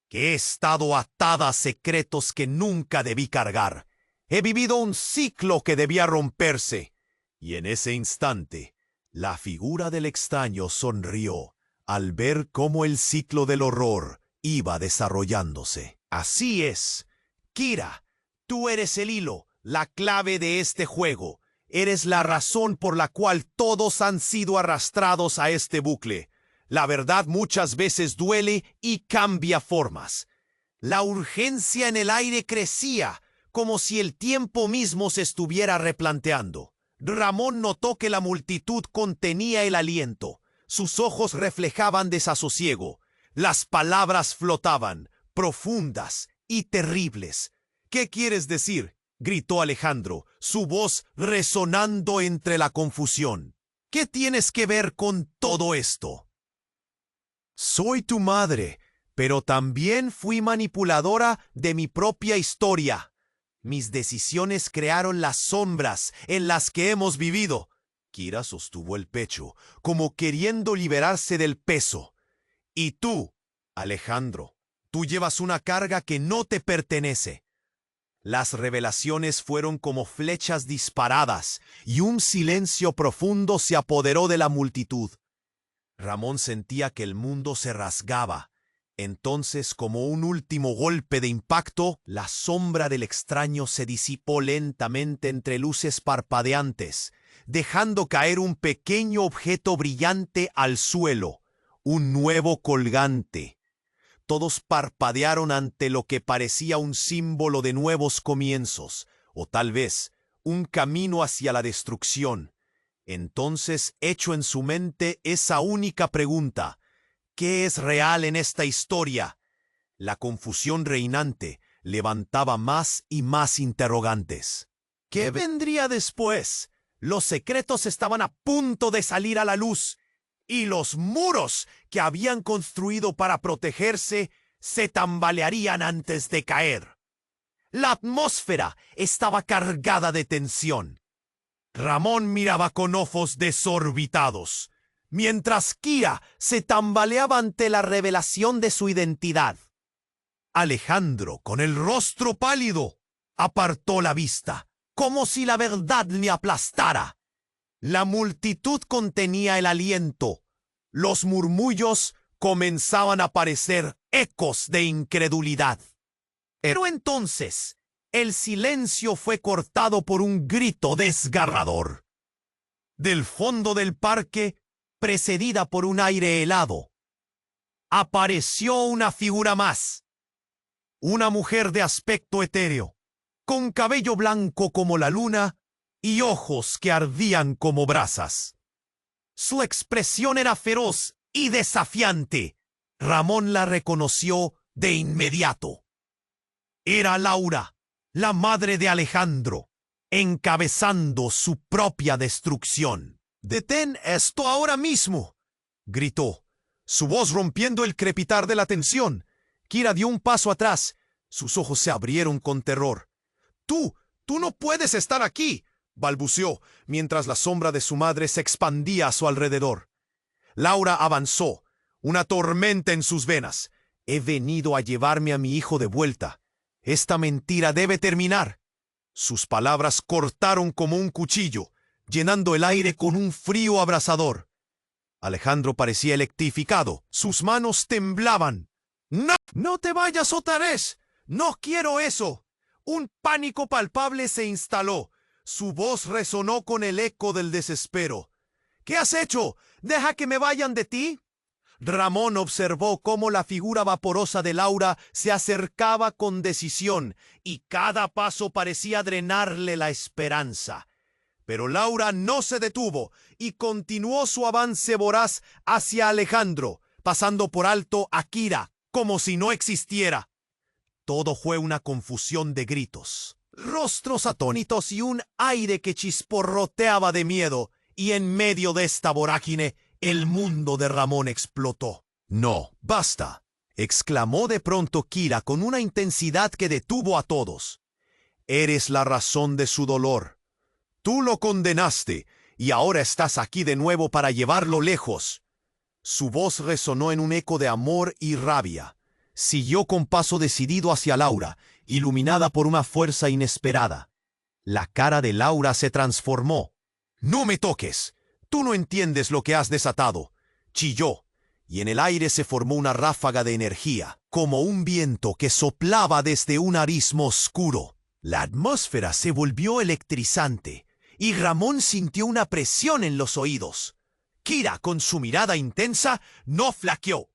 «He estado atada a secretos que nunca debí cargar. He vivido un ciclo que debía romperse». Y en ese instante, la figura del extraño sonrió al ver cómo el ciclo del horror iba desarrollándose. «Así es. Kira, tú eres el hilo, la clave de este juego. Eres la razón por la cual todos han sido arrastrados a este bucle. La verdad muchas veces duele y cambia formas». La urgencia en el aire crecía, como si el tiempo mismo se estuviera replanteando. Ramón notó que la multitud contenía el aliento. Sus ojos reflejaban desasosiego. Las palabras flotaban, profundas y terribles. «¿Qué quieres decir?», gritó Alejandro, su voz resonando entre la confusión. «¿Qué tienes que ver con todo esto?». «Soy tu madre, pero también fui manipuladora de mi propia historia. Mis decisiones crearon las sombras en las que hemos vivido». Kira sostuvo el pecho, como queriendo liberarse del peso. «Y tú, Alejandro, tú llevas una carga que no te pertenece». Las revelaciones fueron como flechas disparadas, y un silencio profundo se apoderó de la multitud. Ramón sentía que el mundo se rasgaba. Entonces, como un último golpe de impacto, la sombra del extraño se disipó lentamente entre luces parpadeantes, dejando caer un pequeño objeto brillante al suelo, un nuevo colgante. Todos parpadearon ante lo que parecía un símbolo de nuevos comienzos, o tal vez un camino hacia la destrucción. Entonces, echó en su mente esa única pregunta: ¿qué es real en esta historia? La confusión reinante levantaba más y más interrogantes. ¿Qué vendría después? Los secretos estaban a punto de salir a la luz, y los muros que habían construido para protegerse se tambalearían antes de caer. La atmósfera estaba cargada de tensión. Ramón miraba con ojos desorbitados, mientras Kira se tambaleaba ante la revelación de su identidad. Alejandro, con el rostro pálido, apartó la vista, como si la verdad le aplastara. La multitud contenía el aliento. Los murmullos comenzaban a parecer ecos de incredulidad. Pero entonces, el silencio fue cortado por un grito desgarrador. Del fondo del parque, precedida por un aire helado, apareció una figura más. Una mujer de aspecto etéreo, con cabello blanco como la luna y ojos que ardían como brasas. Su expresión era feroz y desafiante. Ramón la reconoció de inmediato. Era Laura, la madre de Alejandro, encabezando su propia destrucción. «¡Detén esto ahora mismo!», gritó, su voz rompiendo el crepitar de la tensión. Kira dio un paso atrás. Sus ojos se abrieron con terror. Tú no puedes estar aquí», balbuceó, mientras la sombra de su madre se expandía a su alrededor. Laura avanzó, una tormenta en sus venas. «He venido a llevarme a mi hijo de vuelta. Esta mentira debe terminar». Sus palabras cortaron como un cuchillo, llenando el aire con un frío abrasador. Alejandro parecía electrificado. Sus manos temblaban. ¡No! ¡No te vayas, Otares! ¡No quiero eso! Un pánico palpable se instaló. Su voz resonó con el eco del desespero. ¿Qué has hecho? ¿Deja que me vayan de ti? Ramón observó cómo la figura vaporosa de Laura se acercaba con decisión y cada paso parecía drenarle la esperanza. Pero Laura no se detuvo y continuó su avance voraz hacia Alejandro, pasando por alto a Kira como si no existiera. Todo fue una confusión de gritos, rostros atónitos y un aire que chisporroteaba de miedo, y en medio de esta vorágine el mundo de Ramón explotó. «No, basta», exclamó de pronto Kira con una intensidad que detuvo a todos. «Eres la razón de su dolor. Tú lo condenaste y ahora estás aquí de nuevo para llevarlo lejos». Su voz resonó en un eco de amor y rabia. Siguió con paso decidido hacia Laura, iluminada por una fuerza inesperada. La cara de Laura se transformó. «¡No me toques! Tú no entiendes lo que has desatado», chilló, y en el aire se formó una ráfaga de energía, como un viento que soplaba desde un abismo oscuro. La atmósfera se volvió electrizante, y Ramón sintió una presión en los oídos. Kira, con su mirada intensa, no flaqueó.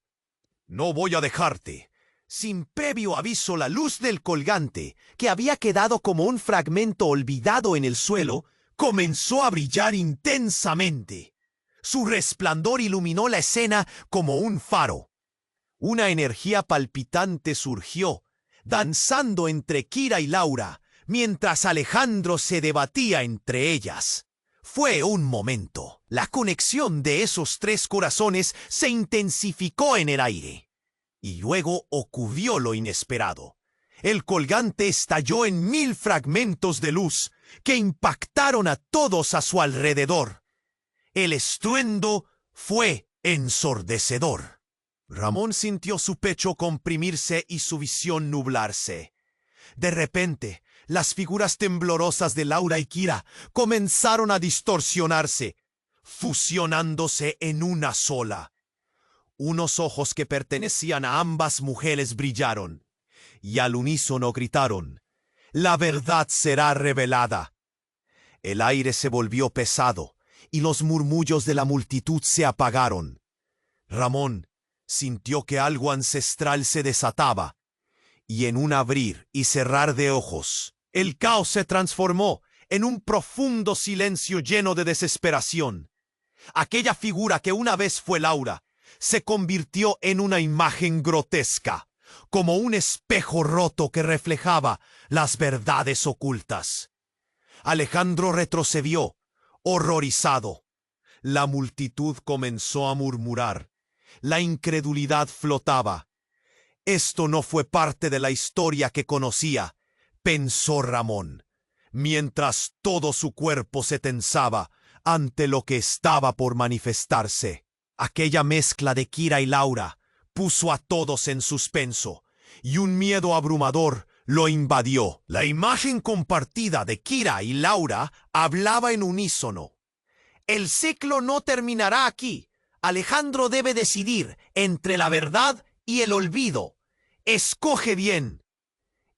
«No voy a dejarte». Sin previo aviso, la luz del colgante, que había quedado como un fragmento olvidado en el suelo, comenzó a brillar intensamente. Su resplandor iluminó la escena como un faro. Una energía palpitante surgió, danzando entre Kira y Laura, mientras Alejandro se debatía entre ellas. Fue un momento. La conexión de esos tres corazones se intensificó en el aire. Y luego ocurrió lo inesperado. El colgante estalló en 1000 fragmentos de luz que impactaron a todos a su alrededor. El estruendo fue ensordecedor. Ramón sintió su pecho comprimirse y su visión nublarse. De repente, las figuras temblorosas de Laura y Kira comenzaron a distorsionarse, fusionándose en una sola. Unos ojos que pertenecían a ambas mujeres brillaron, y al unísono gritaron: «La verdad será revelada». El aire se volvió pesado, y los murmullos de la multitud se apagaron. Ramón sintió que algo ancestral se desataba, y en un abrir y cerrar de ojos, el caos se transformó en un profundo silencio lleno de desesperación. Aquella figura que una vez fue Laura se convirtió en una imagen grotesca, como un espejo roto que reflejaba las verdades ocultas. Alejandro retrocedió, horrorizado. La multitud comenzó a murmurar. La incredulidad flotaba. Esto no fue parte de la historia que conocía, pensó Ramón, mientras todo su cuerpo se tensaba ante lo que estaba por manifestarse. Aquella mezcla de Kira y Laura puso a todos en suspenso, y un miedo abrumador lo invadió. La imagen compartida de Kira y Laura hablaba en unísono. «El ciclo no terminará aquí. Alejandro debe decidir entre la verdad y el olvido. Escoge bien».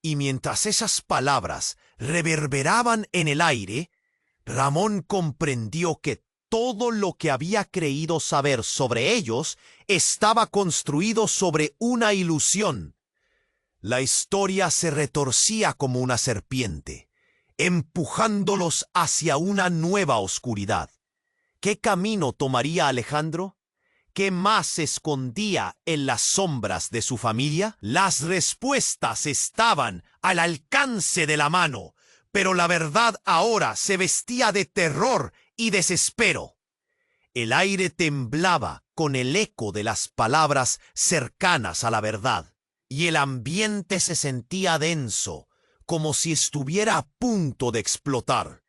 Y mientras esas palabras reverberaban en el aire, Ramón comprendió que todo lo que había creído saber sobre ellos estaba construido sobre una ilusión. La historia se retorcía como una serpiente, empujándolos hacia una nueva oscuridad. ¿Qué camino tomaría Alejandro? ¿Qué más se escondía en las sombras de su familia? Las respuestas estaban al alcance de la mano, pero la verdad ahora se vestía de terror y desespero. El aire temblaba con el eco de las palabras cercanas a la verdad, y el ambiente se sentía denso, como si estuviera a punto de explotar.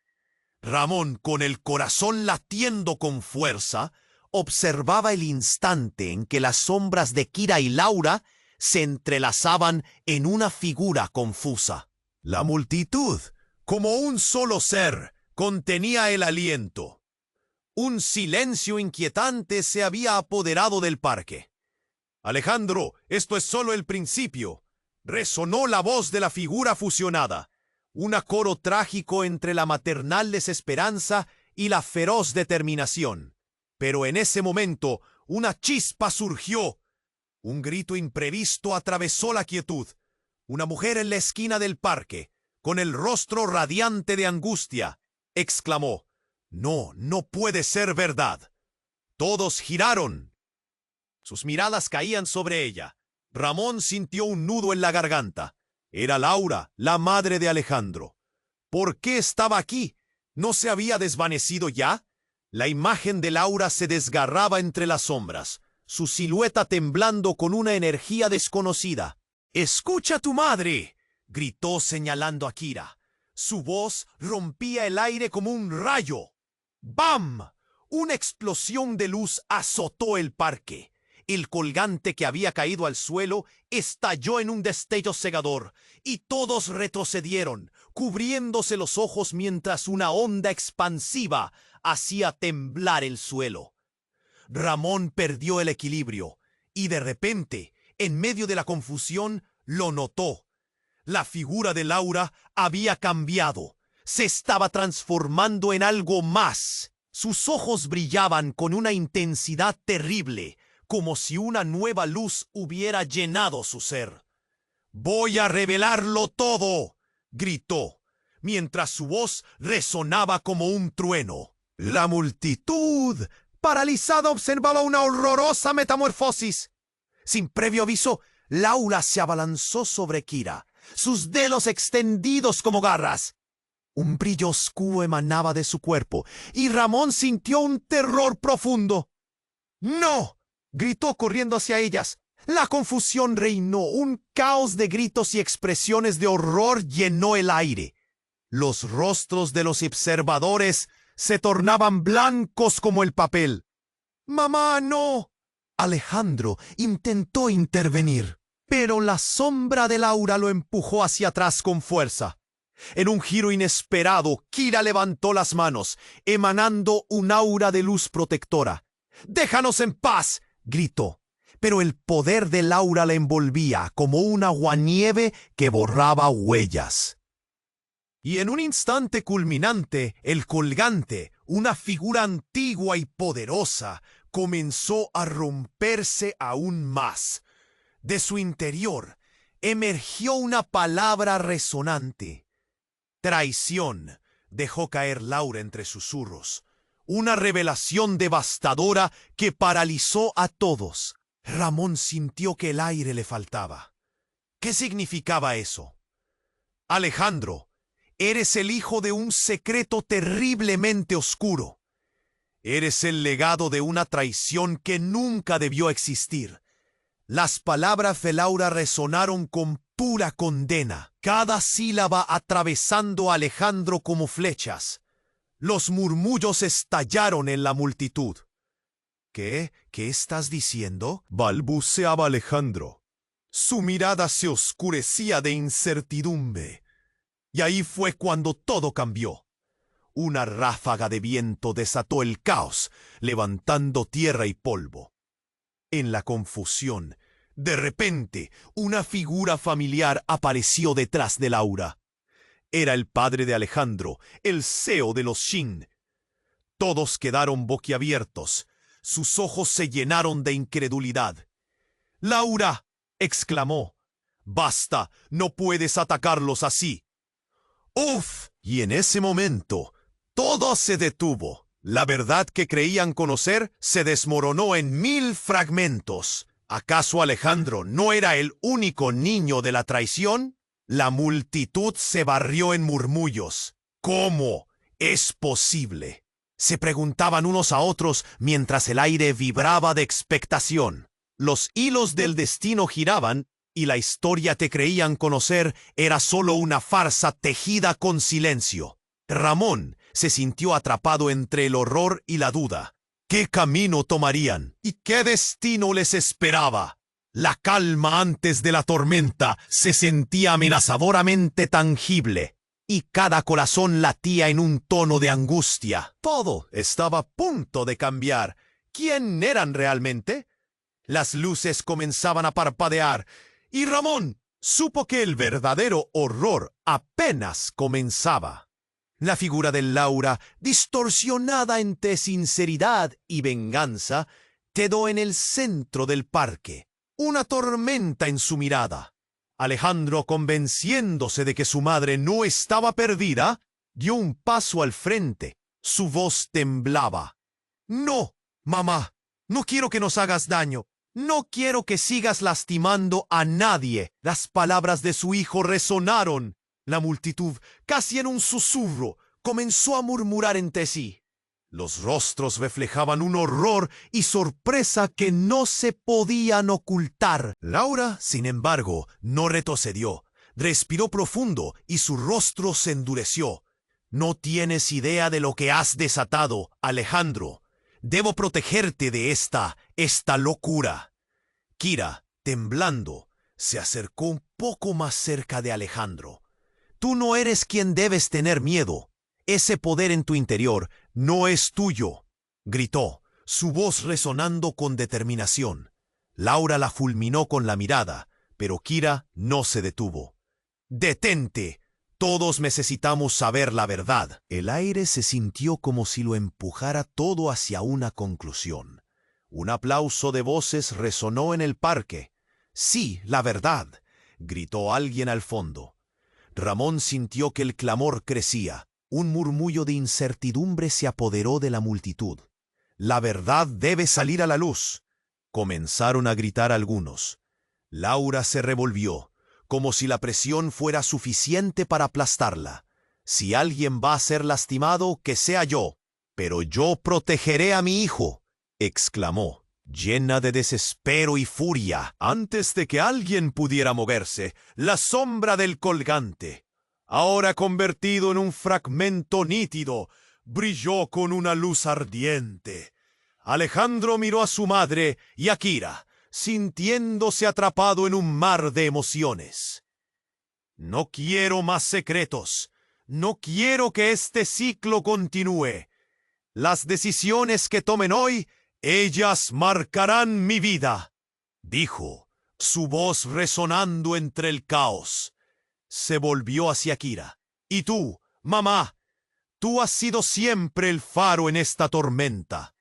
Ramón, con el corazón latiendo con fuerza, observaba el instante en que las sombras de Kira y Laura se entrelazaban en una figura confusa. La multitud, como un solo ser, contenía el aliento. Un silencio inquietante se había apoderado del parque. Alejandro, esto es solo el principio. Resonó la voz de la figura fusionada, un coro trágico entre la maternal desesperanza y la feroz determinación. Pero en ese momento, una chispa surgió. Un grito imprevisto atravesó la quietud. Una mujer en la esquina del parque, con el rostro radiante de angustia, exclamó: «No, no puede ser verdad». Todos giraron. Sus miradas caían sobre ella. Ramón sintió un nudo en la garganta. Era Laura, la madre de Alejandro. ¿Por qué estaba aquí? ¿No se había desvanecido ya? La imagen de Laura se desgarraba entre las sombras, su silueta temblando con una energía desconocida. «¡Escucha a tu madre!», gritó señalando a Kira. Su voz rompía el aire como un rayo. ¡Bam! Una explosión de luz azotó el parque. El colgante que había caído al suelo estalló en un destello cegador, y todos retrocedieron, cubriéndose los ojos mientras una onda expansiva hacía temblar el suelo. Ramón perdió el equilibrio, y de repente, en medio de la confusión, lo notó. La figura de Laura había cambiado. Se estaba transformando en algo más. Sus ojos brillaban con una intensidad terrible, como si una nueva luz hubiera llenado su ser. «Voy a revelarlo todo», gritó, mientras su voz resonaba como un trueno. La multitud, paralizada, observaba una horrorosa metamorfosis. Sin previo aviso, Laura se abalanzó sobre Kira, sus dedos extendidos como garras. Un brillo oscuro emanaba de su cuerpo, y Ramón sintió un terror profundo. «¡No!», gritó corriendo hacia ellas. La confusión reinó, un caos de gritos y expresiones de horror llenó el aire. Los rostros de los observadores se tornaban blancos como el papel. «¡Mamá, no!». Alejandro intentó intervenir, pero la sombra de Laura lo empujó hacia atrás con fuerza. En un giro inesperado, Kira levantó las manos, emanando un aura de luz protectora. «¡Déjanos en paz!», gritó, pero el poder de Laura la envolvía como un aguanieve que borraba huellas. Y en un instante culminante, el colgante, una figura antigua y poderosa, comenzó a romperse aún más. De su interior emergió una palabra resonante. «Traición», dejó caer Laura entre susurros. Una revelación devastadora que paralizó a todos. Ramón sintió que el aire le faltaba. ¿Qué significaba eso? «Alejandro, eres el hijo de un secreto terriblemente oscuro. Eres el legado de una traición que nunca debió existir». Las palabras de Laura resonaron con pura condena, cada sílaba atravesando a Alejandro como flechas. Los murmullos estallaron en la multitud. «¿Qué estás diciendo?», balbuceaba Alejandro. Su mirada se oscurecía de incertidumbre. Y ahí fue cuando todo cambió. Una ráfaga de viento desató el caos, levantando tierra y polvo. En la confusión, de repente, una figura familiar apareció detrás de Laura. Era el padre de Alejandro, el CEO de los Shin. Todos quedaron boquiabiertos. Sus ojos se llenaron de incredulidad. «¡Laura!», exclamó. «¡Basta! No puedes atacarlos así». ¡Uf! Y en ese momento, todo se detuvo. La verdad que creían conocer se desmoronó en 1000 fragmentos. ¿Acaso Alejandro no era el único niño de la traición? La multitud se barrió en murmullos. «¿Cómo es posible?», se preguntaban unos a otros mientras el aire vibraba de expectación. Los hilos del destino giraban y la historia que creían conocer era solo una farsa tejida con silencio. Ramón se sintió atrapado entre el horror y la duda. ¿Qué camino tomarían? ¿Y qué destino les esperaba? La calma antes de la tormenta se sentía amenazadoramente tangible, y cada corazón latía en un tono de angustia. Todo estaba a punto de cambiar. ¿Quién eran realmente? Las luces comenzaban a parpadear, y Ramón supo que el verdadero horror apenas comenzaba. La figura de Laura, distorsionada entre sinceridad y venganza, quedó en el centro del parque, una tormenta en su mirada. Alejandro, convenciéndose de que su madre no estaba perdida, dio un paso al frente. Su voz temblaba. «No, mamá, no quiero que nos hagas daño. No quiero que sigas lastimando a nadie». Las palabras de su hijo resonaron. La multitud, casi en un susurro, comenzó a murmurar entre sí. Los rostros reflejaban un horror y sorpresa que no se podían ocultar. Laura, sin embargo, no retrocedió. Respiró profundo y su rostro se endureció. «No tienes idea de lo que has desatado, Alejandro. Debo protegerte de esta locura». Kira, temblando, se acercó un poco más cerca de Alejandro. «Tú no eres quien debes tener miedo. Ese poder en tu interior no es tuyo», gritó, su voz resonando con determinación. Laura la fulminó con la mirada, pero Kira no se detuvo. «Detente. Todos necesitamos saber la verdad». El aire se sintió como si lo empujara todo hacia una conclusión. Un aplauso de voces resonó en el parque. «Sí, la verdad», gritó alguien al fondo. Ramón sintió que el clamor crecía. Un murmullo de incertidumbre se apoderó de la multitud. «La verdad debe salir a la luz», comenzaron a gritar algunos. Laura se revolvió, como si la presión fuera suficiente para aplastarla. «Si alguien va a ser lastimado, que sea yo. Pero yo protegeré a mi hijo», exclamó, llena de desespero y furia. Antes de que alguien pudiera moverse, la sombra del colgante, ahora convertido en un fragmento nítido, brilló con una luz ardiente. Alejandro miró a su madre y a Kira, sintiéndose atrapado en un mar de emociones. «No quiero más secretos. No quiero que este ciclo continúe. Las decisiones que tomen hoy, ellas marcarán mi vida», dijo, su voz resonando entre el caos. Se volvió hacia Kira. «Y tú, mamá, tú has sido siempre el faro en esta tormenta».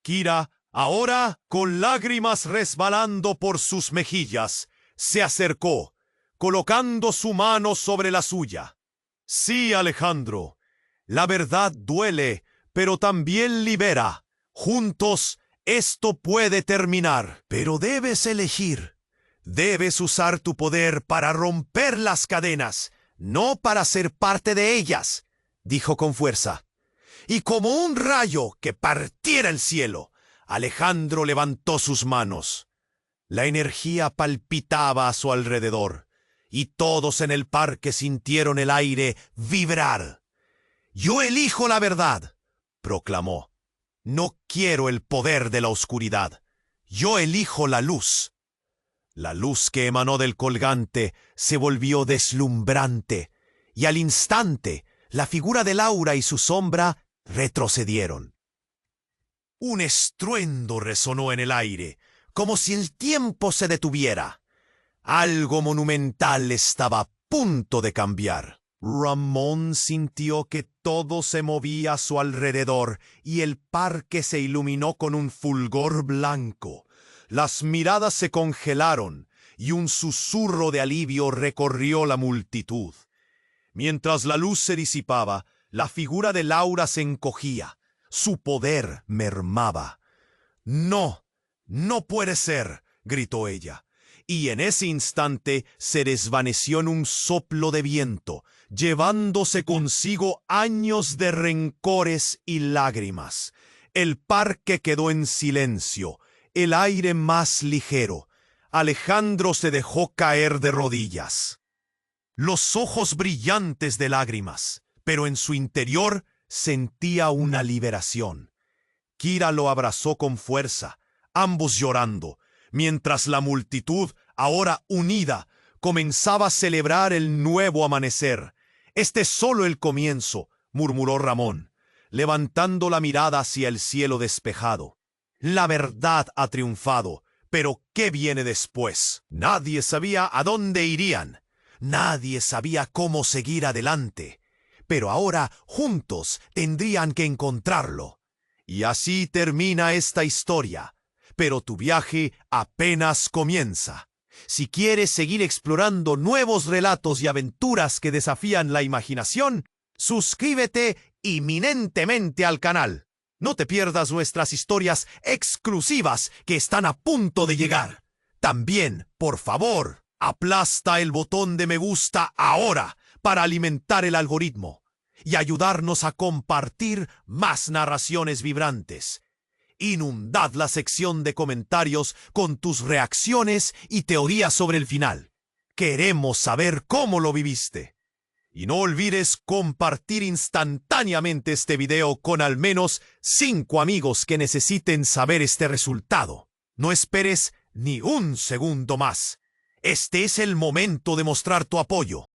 Kira, ahora, con lágrimas resbalando por sus mejillas, se acercó, colocando su mano sobre la suya. «Sí, Alejandro, la verdad duele, pero también libera. Juntos, esto puede terminar. Pero debes elegir. Debes usar tu poder para romper las cadenas, no para ser parte de ellas», dijo con fuerza. Y como un rayo que partiera el cielo, Alejandro levantó sus manos. La energía palpitaba a su alrededor, y todos en el parque sintieron el aire vibrar. «Yo elijo la verdad», proclamó. «No quiero el poder de la oscuridad. Yo elijo la luz». La luz que emanó del colgante se volvió deslumbrante, y al instante la figura de Laura y su sombra retrocedieron. Un estruendo resonó en el aire, como si el tiempo se detuviera. Algo monumental estaba a punto de cambiar. Ramón sintió que todo se movía a su alrededor y el parque se iluminó con un fulgor blanco. Las miradas se congelaron y un susurro de alivio recorrió la multitud. Mientras la luz se disipaba, la figura de Laura se encogía. Su poder mermaba. «No, no puede ser», gritó ella. Y en ese instante se desvaneció en un soplo de viento, llevándose consigo años de rencores y lágrimas. El parque quedó en silencio, el aire más ligero. Alejandro se dejó caer de rodillas, los ojos brillantes de lágrimas, pero en su interior sentía una liberación. Kira lo abrazó con fuerza, ambos llorando, mientras la multitud, ahora unida, comenzaba a celebrar el nuevo amanecer. «Este es solo el comienzo», murmuró Ramón, levantando la mirada hacia el cielo despejado. «La verdad ha triunfado, Pero, ¿qué viene después? Nadie sabía a dónde irían. Nadie sabía cómo seguir adelante. Pero ahora, juntos, tendrían que encontrarlo. Y así termina esta historia. Pero tu viaje apenas comienza. Si quieres seguir explorando nuevos relatos y aventuras que desafían la imaginación, suscríbete inminentemente al canal. No te pierdas nuestras historias exclusivas que están a punto de llegar. También, por favor, aplasta el botón de me gusta ahora para alimentar el algoritmo y ayudarnos a compartir más narraciones vibrantes. Inundad la sección de comentarios con tus reacciones y teorías sobre el final. Queremos saber cómo lo viviste. Y no olvides compartir instantáneamente este video con al menos 5 amigos que necesiten saber este resultado. No esperes ni un segundo más. Este es el momento de mostrar tu apoyo.